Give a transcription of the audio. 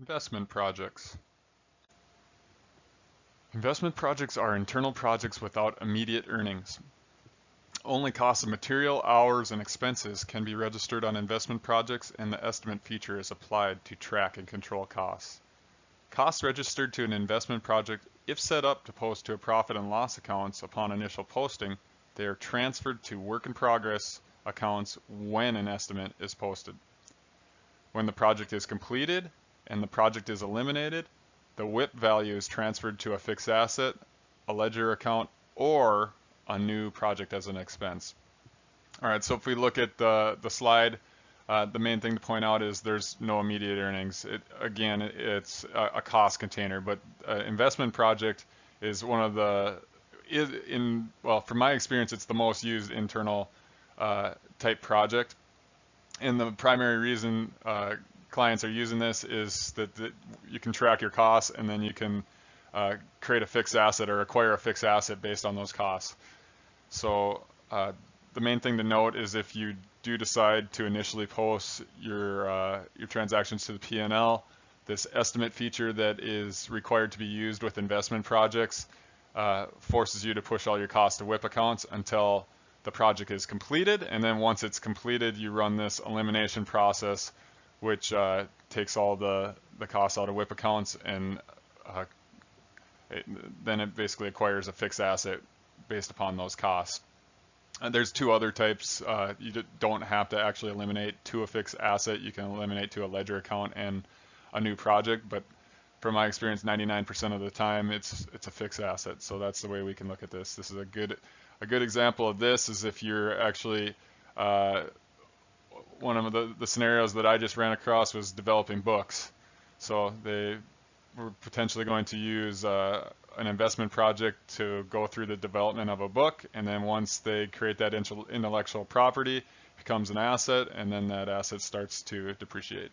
Investment projects. Investment projects are internal projects without immediate earnings. Only costs of material, hours, and expenses can be registered on investment projects, and the estimate feature is applied to track and control costs. Costs registered to an investment project, if set up to post to a profit and loss accounts upon initial posting, they are transferred to work in progress accounts when an estimate is posted. When the project is completed and the project is eliminated, the WIP value is transferred to a fixed asset, a ledger account, or a new project as an expense. All right, so if we look at the slide, the main thing to point out is there's no immediate earnings. It's a cost container, but investment project is one of the, from my experience, it's the most used internal type project. And the primary reason clients are using this is that you can track your costs, and then you can create a fixed asset or acquire a fixed asset based on those costs. So the main thing to note is if you do decide to initially post your transactions to the P&L, this estimate feature that is required to be used with investment projects forces you to push all your costs to WIP accounts until the project is completed, and then once it's completed, you run this elimination process, which takes all the costs out of WIP accounts, and then it basically acquires a fixed asset based upon those costs. And there's two other types. You don't have to actually eliminate to a fixed asset. You can eliminate to a ledger account and a new project, but from my experience, 99% of the time, it's a fixed asset. So that's the way we can look at this. This is a good example of this is if you're actually, one of the scenarios that I just ran across was developing books. So they were potentially going to use an investment project to go through the development of a book, and then once they create that intellectual property, it becomes an asset, and then that asset starts to depreciate.